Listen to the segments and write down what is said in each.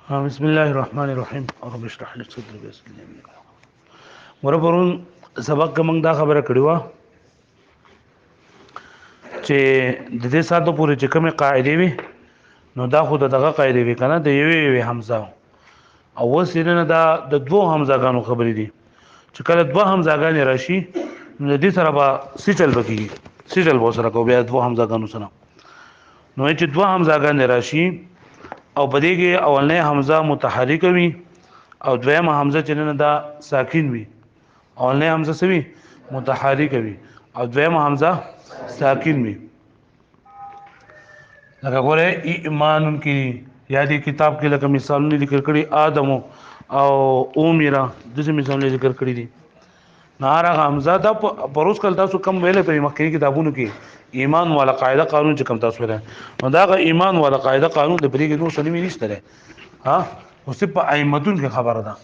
بسم الله الرحمن الرحیم رب اشرح لي صدري ويسر لي امري ورپرون سبق کې موږ دا خبره کړې و چې د دې ساتو پورې چې کومه قاعده وي نو دا خود دغه قاعده وي کنه د یوې حمزه او وسینه دا د دوه حمزهګانو خبرې دي چې کله دوه حمزهګان راشي نو د دې سره به سیچل بکی سیچل به سره کو بیا دوه حمزهګانو سره نو چې دوه حمزهګان راشي او په دې کې اولنې حمزه متحرک وي او دویمه حمزه چې نه دا ساکن وي اولنې حمزه سوي متحرک وي او دویمه حمزه ساکن وي لکه ګوره ایمان کې یادي کتاب کې لکه مثالونه ذکر کړي ادم او اومیرا دغه مثالونه ذکر کړي دي ناره حمزه دا پروس کول تاسو کم ویلې په مخکې کتابونو کې ایمان والا قاعده قانون چې کم تاسو ویل نو دا ایمان والا قاعده قانون د بریګ نو سنوي نشته ها اوس په ائمتون کې خبره ده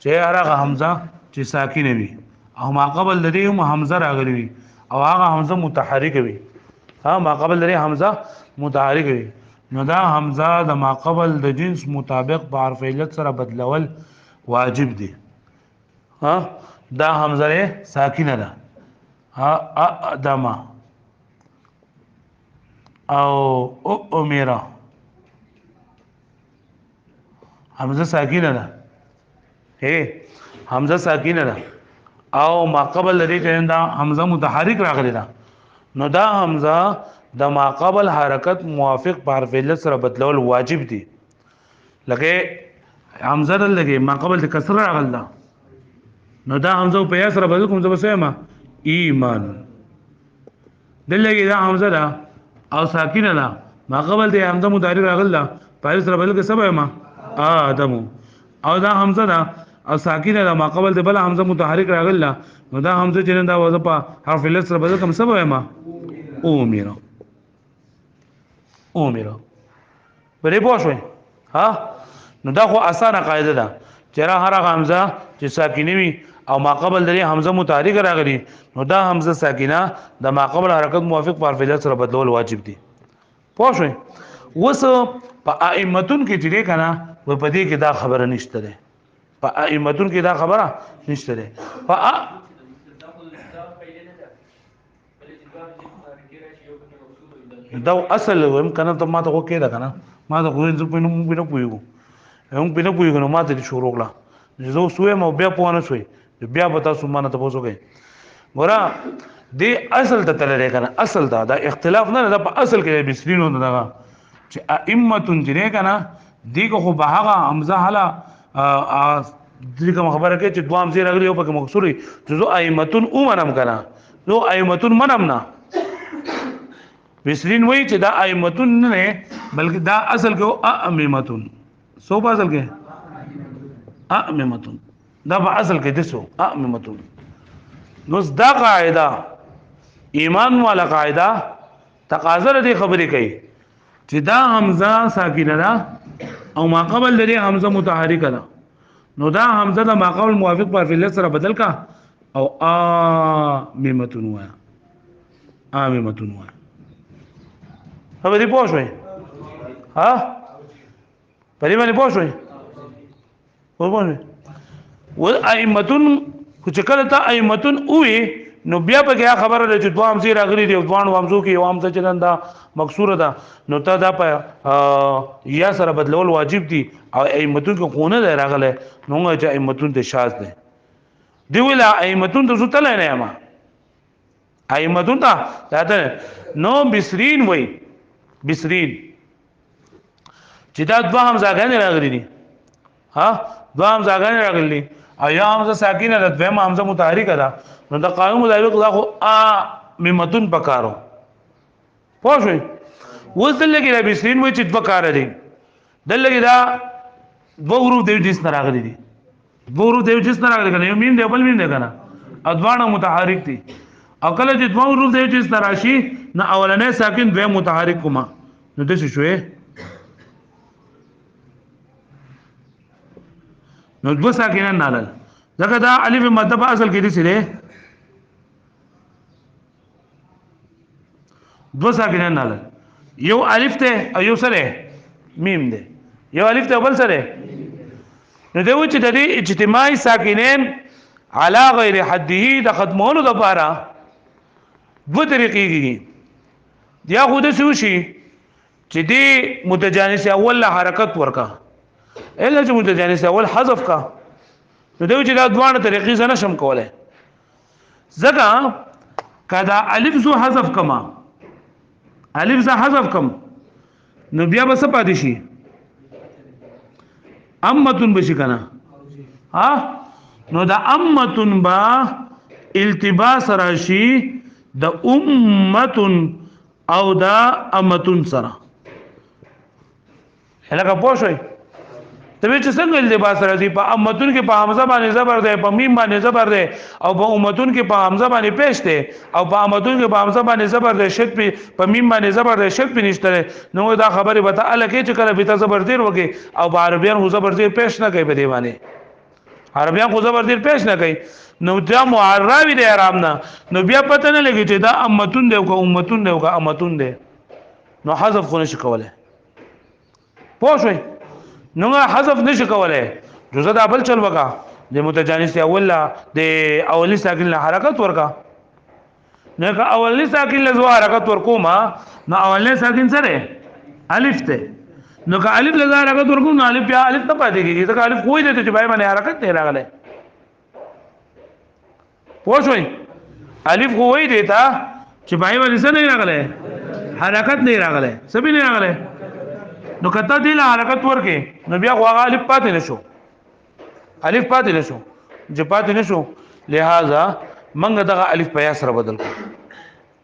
چې هغه حمزه چې ساکن وي او ما قبل لري هم حمزه راغلي وي او هغه حمزه متحرک وي ها ما قبل لري حمزه متحرک وي نو دا حمزه د ما قبل د جنس مطابق په حرف علت سره بدلول واجب دي ها دا حمزه ساکنه ده ها ادمه او امیرا حمزه ساکنه ده حمزه ساکنه ده او ما قبل لري چې دا حمزه متحرک راغلی ده نو دا حمزه د ما قبل حرکت موافق په حرف علت سره بدلول واجب دي لکه حمزه لګي ما قبل د کسر راغل ده نو دا حمزه په یا سره بدل کوم څه وسه ایمان دلګي دا حمزه ده او ساکنه ده ما قبل د حمزه متحرک راغل ده په سره بدل کې سبا ما ادم او دا حمزه ده او ساکنه ده ما قبل د بل حمزه متحرک راغل ده نو دا حمزه چې دا وځه په حرف علت سره بدل کوم سبا ما اومیرا اومیرا بلې پوښوي ها نو دا خو اسانه قاعده ده چې را هر حمزه چې ساکنه وي او ما قبل د حمزه متحرک راغلي نو دا حمزه ساکنه د ما قبل حرکت موافق په حرف علت سره بدلول واجب دي پوښوي وس په ائمتون کې چې کنه په دې کې دا خبره نشته ده په ائمتون کې دا خبره نشته ده په دا اصل ويم کنه ته ما ته وکې دا کنه ما ته خو زه په نوم بنه پویو هم بنه پویو نو ما ته شروع کړه زه سوې مو بیا پوانه شوې بیا به تاسو ما ته پوسوګې ګورا دې اصل ته تللی کنه اصل دا اختلاف نه دا په اصل کې بسرینو دا چې ائمتون جره کنه دې کو به هغه حمزه حلا دې کوم خبره کې چې دوام زیر غلي او په مقصوري چې زو ائمتون او منم کنه زو ائمتون منم نه بسرین وای چې دا ائمتون نه بلکې دا اصل کې ائمتون سو په اصل کې ائمتون دا په اصل کې دسو ائمتون نو دا قاعده ایمان والا قاعده تقاضا دې خبرې کوي چې دا حمزه ساکنه ده او ما قبل لري حمزه متحرکه ده نو دا حمزه د ما قبل موافق په فعل سره بدل کا او ائمتون وای ائمتون وای خبرې پوښوي ها پرې باندې پوښوي ورپوښوي ول ائمتون چې کله ته ائمتون وې نو بیا په کې خبره ده چې دوه هم زی راغلي دي دوه وامزو کې یو هم ته چندا مکسوره ده نو ته دا په یا سره بدلول واجب دي او ائمتون کې خونه ده راغله نو چې ائمتون ته شاذ ده دی ویلا ائمتون ته زوتل نه ما ائمتون ته دا نو بسرین وای بسرین چې دا دوه هم ځاګانې راغلي دي ها دوه هم ځاګانې راغلي او یا حمزه ساکنه ده دویم حمزه متحرکه ده نو دا قانون مطابق دا خو متون پکارو پوښوي وز دلګي د بسرین وای چې دوه کار دي دلګي دا دوه حروف د جنس نه راغلي دي دوه حروف د جنس نه راغلي کنه یو میم دی بل میم دی کنه ادوانه متحرک دي او کله چې دوه حروف د جنس نه راشي نه اولنې ساکن دوه متحرک کوما نو د څه شوي نو دو ساکنه نالل ځکه دا الف مد په اصل کې دي سره دو ساکنه نالل یو الف ته او یو سره میم ده یو الف ته بل سره نو دی و چې د دې اجتماعي ساکنین علا غیر حده د ختمولو د پاره دو طریقې دي یا خود سوشي چې دی متجانس اول له حرکت ورکا الا چې متجانس اول حذف کا نو دی چې دا دوه طریقې زنه شم کوله زګه کدا الف زو حذف کما الف زو حذف کم نو بیا بس پاتې شي امتون بشي کنه ها نو دا امتون با التباس راشي د امتون او دا امتون سره هلکه پوښوي ته چې څنګه التباس راځي په امتون کې په حمزه باندې زبر ده په میم باندې زبر ده او په امتون کې په حمزه باندې پیش ده او په امتون کې په حمزه باندې زبر ده شت په میم باندې زبر ده شت نشته نو دا خبره وته الکه چې کله به زبر دیر وږي او په عربیان خو زبر دیر پیش نه کوي په دی باندې عربیان خو زبر دیر پیش نه کوي نو دا معربی دی آرام نه نو بیا پته نه لګی چې دا امتون دی او امتون دی او امتون دی نو حذف خو نشي کوله پوښوي نو حذف نشي کوله جزء د بل چل وکا د متجانس اول د اولی ساکن له حرکت ورکا نو که اولی ساکن له زو حرکت ورکوما نو اولی ساکن سره الف ته نو که الف له حرکت ورکوم نو الف یا الف نه پاتې کیږي ځکه الف کوی دی چې بای باندې حرکت نه راغله پوښوي الف کوی دی تا چې بای باندې څه نه راغله حرکت نه راغله سبي نه راغله نو کته دی له حرکت ورکې نو بیا خو هغه الف پاتې نشو الف پاتې نشو چې پاتې نشو لہذا منګه دغه الف په یا سره بدل کو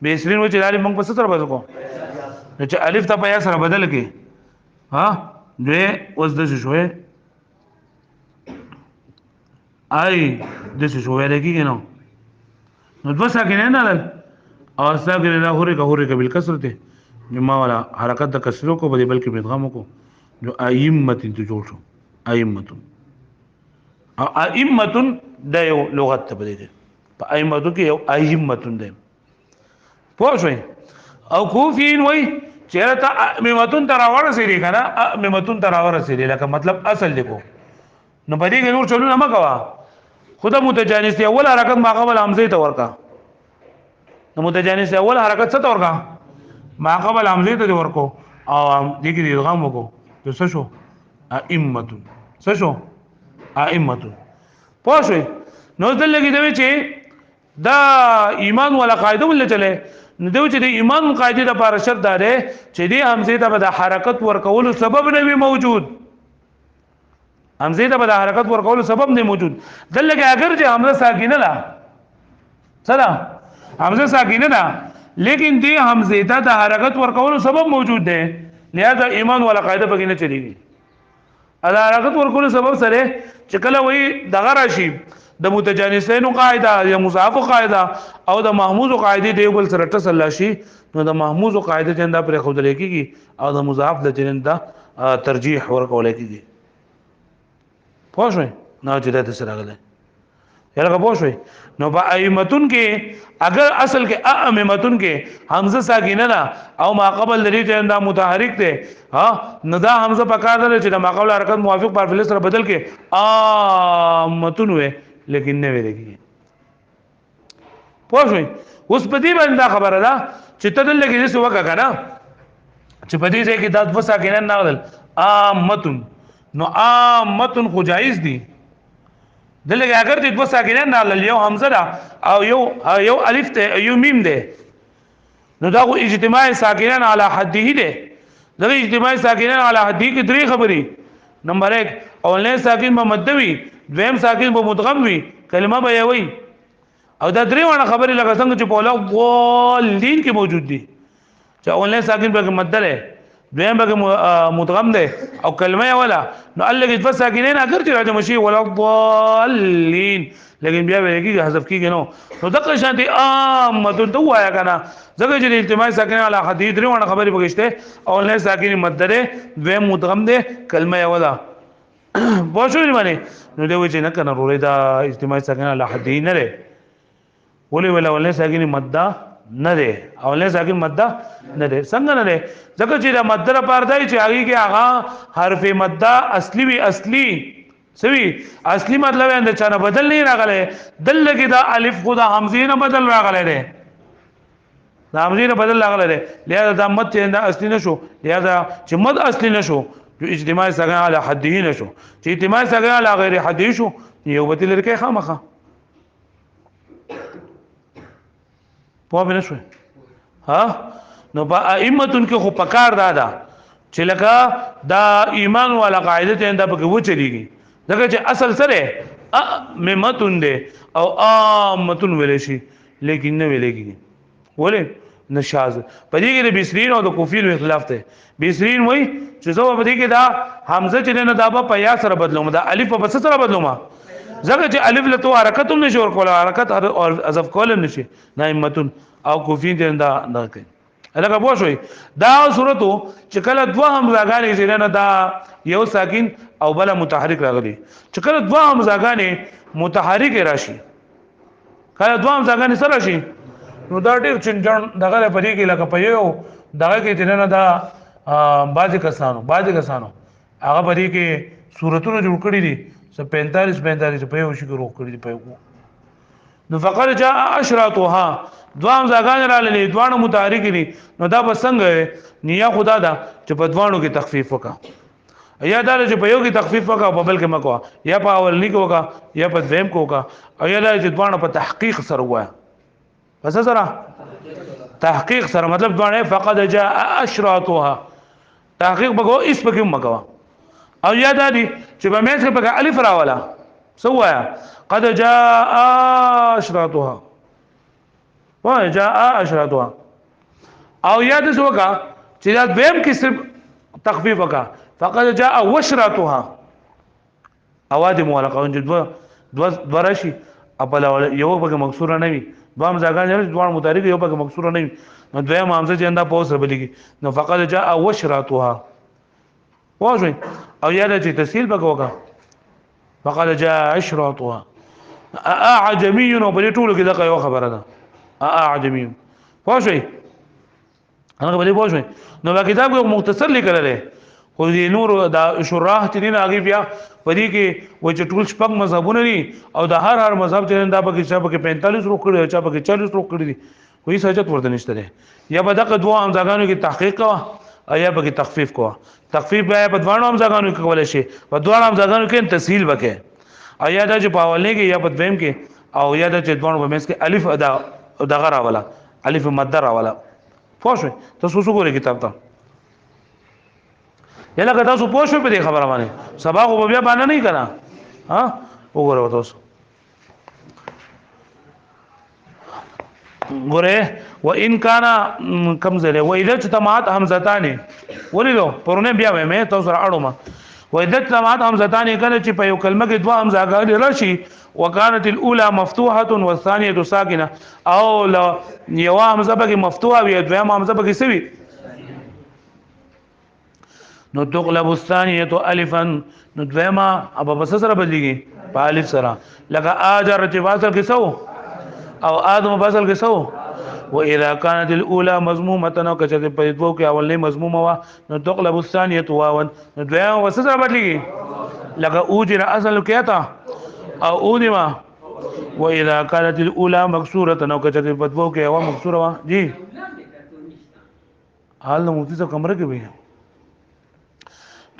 به اسرین و چې الف منګ په سره بدل کو نو چې الف ته په یا سره بدل کې ها دې اوس د شوې آی د شوې لګي نو نو دوه ساکنه نه لل او ساکنه نه هوري کا بالکسرته جمع والا حرکت د کسرو کو بده بلکې مدغم کو جو ائمه ته جوړ شو ائمه او ائمه د یو لغت ته بده په ائمه کې یو ائمه ده پوه شئ او کوفین وای چیرته ائمه تر ورسېږي کنه ائمه تر ورسېږي لکه مطلب اصل لیکو نو په دې کې نور چلو نه مکوا خدا متجانس دی اول حرکت ما قبل حمزه ته ورکا نو متجانس اول حرکت څه ته ورکا ما قبل حمزه ته ورکو او دې کې ادغام وکړو نو څه شو ائمه څه شو ائمه پوه شئ نو دلته کې دوی چې دا ایمان ولا قاعده ول چلے نو دوی چې د ایمان قاعده د لپاره شرط ده چې دې حمزه ته د حرکت ورکول سبب نه وي موجود حمزه ته د حرکت ورکول سبب نه موجود دلته کې اگر چې حمزه ساکنه ده صدا حمزه ساکنه ده لیکن دې حمزه ته د حرکت ورکول سبب موجود ده لہذا ایمان ولا قاعده پکې نه چلیږي دا حرکت ورکول سبب سره چې کله وای دغه راشي د متجانسین قاعده یا مضاعف قاعده او د محموز قاعده دی بل سره تصل شي نو د محموز قاعده څنګه پر خود لیکيږي او د مضاعف د څنګه ترجیح ورکول کېږي پوه شئ نو چې د سره غله یلګه پوه شئ نو په ائمتون کې اگر اصل کې ائمتون کې حمزه ساکنه ده او ما قبل لري چې دا متحرک ده ها نو دا حمزه پکار ده چې د ما قبل حرکت موافق پر فعل سره بدل کې ائمتون وي لیکن نه ویلږي پوه شئ اوس په دې باندې دا خبره ده چې تدل کې څه وکړه کنه چې په دې ځای کې د وسا کې نه غدل ائمتون نو ائمتون خو جایز دي دلته اگر دې وسا کې نه غدل یو حمزه ده او یو الف ته یو میم ده نو دا خو اجتماع ساکنان علی حده ده دا اجتماع ساکنان علی حده کې درې خبرې نمبر 1 اولنې ساکن به مدوي دویم ساکن به مدغم وي کلمه به وي او دا درې ونه خبرې لکه څنګه چې په لغت ولین کې موجود دي چې اولنې ساکن به مدله دویم به مدغم ده او کلمه ولا نو الګ د ساکنین اگر چې راځي مشي ولا ضالین لیکن بیا به کې حذف کیږي نو دغه شانتي مدن ته وایا کنه ځکه چې التماس ساکن علی حدید درې ونه خبرې بغشته اولنې ساکن مدله دویم مدغم ده کلمه ولا بوښوري باندې نو دوی چې نه کنه رولې دا اجتماعي ساکن علی حدین نه لري ولې ولې ساکن مدده نه ده اولنې ساکن مدده نه ده څنګه نه ده ځکه چې د مدده لپاره دی چې هغه کې هغه حرف مدده اصلي وي اصلي سوي اصلي مطلب اند چانه بدل نه راغله دل کې دا الف خدا حمزه نه بدل راغله ده دا حمزه نه بدل راغله ده لہذا دا مد دا اصلي نشو لہذا چې مد اصلي نشو جو اجتماع سره علی حده نشو چې اجتماع سره علی غیر حده شو یو بدل لري خامخه په مینه شو ها نو با ائمتون کې خو پکار دادا چې لکه دا ایمان والا قاعده ته انده پکې و چلیږي دغه چې اصل سره ممتون ده او امتون ویل شي لیکن نه ویل کېږي ولې نشاز پدې کې د بصرین او د کوفیل اختلاف ته بصرین وای چې زو پدې کې دا حمزه چې نه دا په یا سره بدلوم دا الف په بس سره بدلوم ځکه چې الف له تو حرکت هم نشي ور کول حرکت او حذف کول نشي نائمتون او کوفین ته دا کوي لکه پوه شوي دا صورتو چې کله دوه حمزاګانې چې نه دا یو ساکن او بل متحرک راغلي چې کله دوه حمزاګانې متحرک راشي کله دوه حمزاګانې سره راشي نو دا ډېر چنجن دغه پرې کې لکه په یو دغه کې چې نه دا بعض کسانو هغه پرې کې صورتونه جوړ کړي دي 45 په یو شي کې روک کړي دي په یو نو فقط جاء اشراطها دوام زاګان را للی دوانو متحرک دي نو دا بسنګ نیا خدا دا چې په دوانو کې تخفیف وکا یا دا چې په یو کې تخفیف وکا په بل کې مکو یا په اول نه کوکا یا په دویم کوکا او یا دا چې دوانو په تحقیق سره وای پس سره تحقیق سره مطلب دوانه فقط جاء اشراطها تحقیق بګو اس پکې مکو او یا دا دي چې په مېز کې په الف راولا سوایا قد جاء اشراطها جاء اشراطها او یاد سوکا چې دا دویم کې صرف تخفیف وکا فقد جاء وشراطها اواد مولقه دو راشي خپل یو پکې مکسوره نه وي دوام ځاګان دوه متحرک یو پکې مکسوره نه وي نو دویم حمزه چې انده پوس ربلېږي نو فقد جاء وشراطها واجب او یاد چې تسهیل پکې وکا فقد جاء اشراطها اعجمي نو په ټولو کې دا یو خبره ده اعجمي پوښي هغه به پوښي نو دا کتاب یو مختصر لیکل لري خو دې نور دا شراح چې دین هغه بیا پدې کې و چې ټول شپږ مذهبونه دي او د هر مذهب چې دا په کې 45 روک کړي چا په کې 40 روک کړي دي کوئی سجت ورته نشته ده یا به دغه دوه امزاګانو کې تحقیق وا یا به کې تخفیف کوه تخفیف بیا په دوه امزاګانو کې کول شي په دوه امزاګانو کې تسهیل وکړي او یا د چې په اولنې کې یا په دویم کې او یا د چې دوه په مېس کې الف ادا دغه راولا الف مد راولا پوښ تاسو څه ګورئ کتاب ته یلا که تاسو پوښ په دې خبره باندې سبا خو بیا باندې نه کنا ها وګورئ تاسو ګوره وان کان کم زله و اذا تمات همزتان وللو پرونه بیا مې تاسو را اړو ما و اذا تمات همزتان کله چې په یو کلمه کې دوه همزاګان راشي وكانت الاولى مفتوحه والثانيه ساكنه او یو همزه به مفتوحه وي دویم همزه به سوي نو تقلب الثانيه الفا نو دویمه ابا بس سره بدليږي په الف سره لکه اجر چې واصل کې سو او ادم واصل کې سو واذا كانت الاولى مضمومه نو کچې په دوه کې اول نه مضمومه وا نو تقلب الثانيه واو نو دویمه بس سره بدليږي لکه اوجر اصل کې تا او اودما واذا كانت الاولى مكسوره نو کچې په دوه کې اول مکسوره وا جی حال نو مفتی صاحب کمره کې وي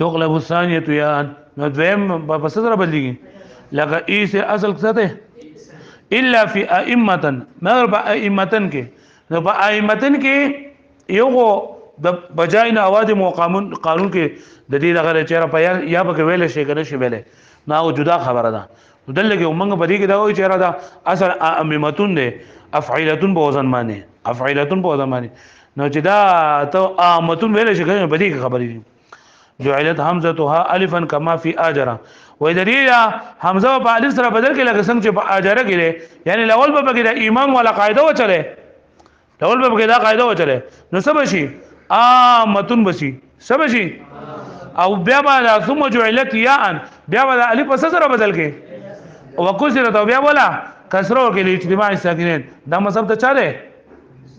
تقلب الثانيه یا نو دویم بس سره بدليږي لکه ای سے اصل څه ده الا فی ائمه مگر با ائمتن کې نو با ائمتن کې یو د بجاین اواز مقامون قانون کې د دې دغه چیرې په یا به ویل شي کنه شي ویل نو جدا خبره ده دلته موږ په دې کې دا وایي چیرې دا اصل ائمتون ده افعیلتون په وزن باندې افعیلتون په وزن باندې نو چې دا ته ائمتون ویل شي کنه په دې کې خبرې دي جعلت حمزتها الفا كما في اجر وإذا حمزه په الف سره بدل کې لکه څنګه چې په اجر کې یعنی الاول به کې د ایمان ولا قاعده وچله الاول به کې دا قاعده وچله نو سبا شي متون بشي سبا شي او بیا به ثم جعلت ياء بیا به الف سره بدل کې او وکسرت بیا ولا کسرو کې اجتماع ساکنین دا مطلب ته چاره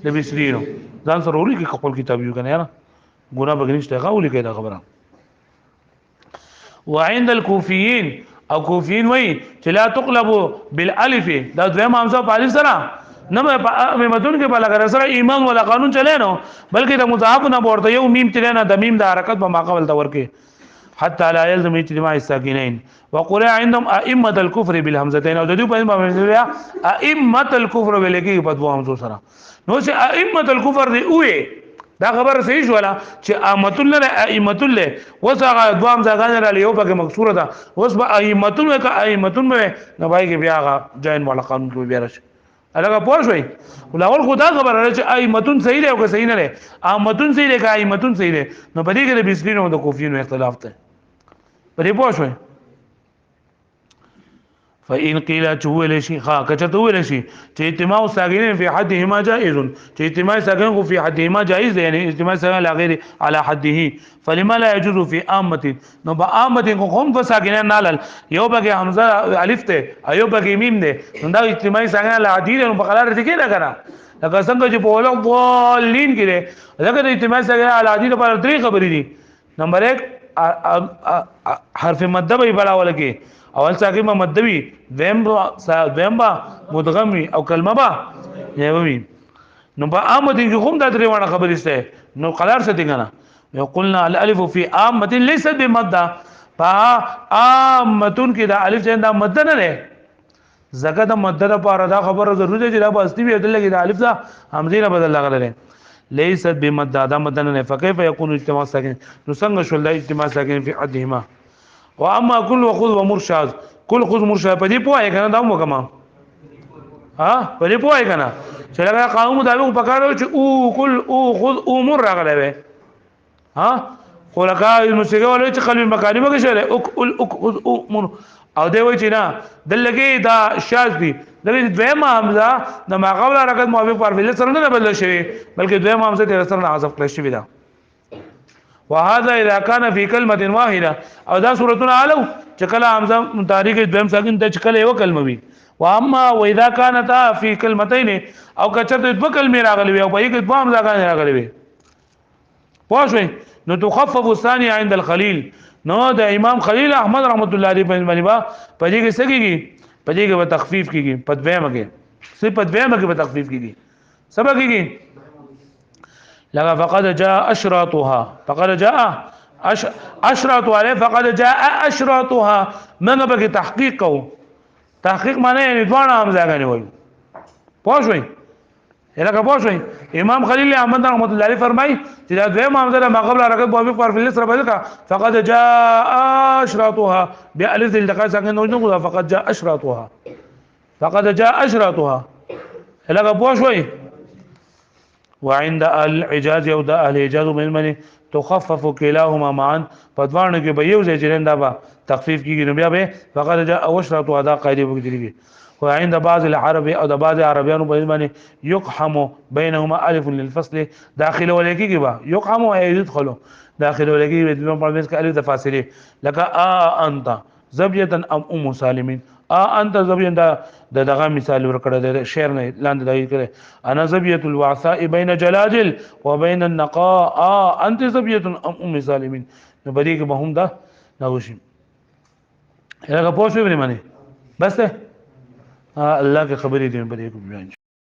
د بسرینو ځان سره وري کې خپل کتاب یو کنه یاره ګورا بغنيشته غولي کې دا خبره وعند الكوفيين او کوفین وای چې لا تقلب بالالف دا دویم حمزه په الف سره نه په متون کې بل اگر سره ایمان ولا قانون چلے نو بلکې د مضاعف نه ورته یو میم چلے نه د میم د حرکت په ماقبل تور کې حتى لا يلزم اجتماع الساكنين وقل عندهم ائمه الكفر بالهمزتين او د دې په باندې ائمه الكفر ولکې په دوه همزو سره نو چې ائمه الكفر دی وې دا خبر صحیح شو ولا چې ائمه الله ائمه الله وسغه دوه همزه غان را لیو په مکسوره ده اوس به ائمه الله ک ائمه الله نه بای کې بیا غا جاین ولا قانون کو بیا راشي الګه پوه شوي ولول خدا خبر راځي چې ائمه صحیح دی او که صحیح نه دی ائمه صحیح دی که ائمه صحیح دی نو په دې کې د بسکرینو د کوفینو اختلاف دی پرې پوه شوي فإن قيل چوول شي ها کچته ویل شي چې اجتماع ساکنین فی حدهما جائز چې اجتماع ساکنین فی حدهما جائز دی یعنی اجتماع ساکن لا غیر على حده فلما لا يجوز في عامه نو با عامه کو قوم فساکنین نالل یو بګه حمزه الف ته ایو بګه میم ده نو دا اجتماع ساکن لا عدیل نو بقلار ټکی نه کرا لکه څنګه چې په ولو ضالین کې لکه د اجتماع ساکن لا عدیل پر درې خبرې دي نمبر 1 حرف مد به بلا ولکه اول ساکن ما مدوی دویم با مدغمی او کلمه با یوی نو په عامه کې کوم د درې وانه خبرې سته نو قرار څه دی کنه یو قلنا الالف فی عامه ليست بمد فا عامه کې د الف څخه د مد نه نه زکه د مد لپاره دا خبره ضروري ده چې دا باستی وي دلته کې د الف دا حمزه نه بدل لغله ليست بمد دا مد نه فكيف يكون اجتماع ساکن نو څنګه شول د اجتماع ساکن فی عدهما واما كل وخذ ومرشد كل خذ مرشد په دې پوهه کنه دا مو کما ها په دې پوهه کنه چې لکه قانون مطابق پکاره چې او کل او خذ او مر راغله وي ها خلقا الموسیقى ولې چې قلب مکالمه کې شله او خذ او مر او دی وای چې نه دلګي دا شاذ دي دغه دویمه حمزه د ما قبل حرکت موافق پر فعل سره نه بدل شوی بلکې دویمه حمزه تر سره حذف کړی شوی دا وهذا اذا كان في كلمه واحده او دا صورتونه علو چې کله حمزه متحرک دویم ساکن ته چې کله یو کلمه وي واما واذا كانت في كلمتين او کچته دوه کلمې راغلي وي او په یک دوه حمزه غان راغلي وي پوښوي نو تخفف الثاني عند الخليل نو د امام خلیل احمد رحمت الله علیه باندې با پدې کې سګيږي پدې کې به تخفیف کیږي پدویمه کې صرف پدویمه کې به تخفیف کیږي سبا کیږي لغا فقد جاء اشراطها فقد جاء اشراط عليه فقد جاء اشراطها من به تحقیق کو تحقیق معنی یعنی دوه حمزه غنی وای پوښوي الکه پوښوي امام خلیل احمد رحمت الله علیه فرمای چې دا دوه حمزه ما قبل حرکت موافق پر فعل سره بدل کا فقد جاء اشراطها بالف التقاء ساکن نو فقد جاء اشراطها فقد جاء اشراطها الکه پوښوي وعند الحجاز او د اهل حجاز من تخفف كلاهما معا پدوان کې به یو ځای چرنده با تخفیف کیږي نو بیا به فقط جاء اوشرط ادا قاعده وګړي وعند بعض العرب او د بعض عربيانو په معنی يقحم بينهما الف للفصل داخل ولکیږي با يقحم او يدخل داخل ولکیږي د په کې الف د فاصله لك انت زبيه ام سالمين انت زبيه د دغه مثال ورکړه د شعر نه لاندې دای کړه انا زبيه الوعثاء بين جلاجل وبين النقاء انت زبيه ام سالمين نو بری کې به هم دا نوشي هغه پوښتنه ونه معنی بس ته الله کې خبرې دې بری کو بیان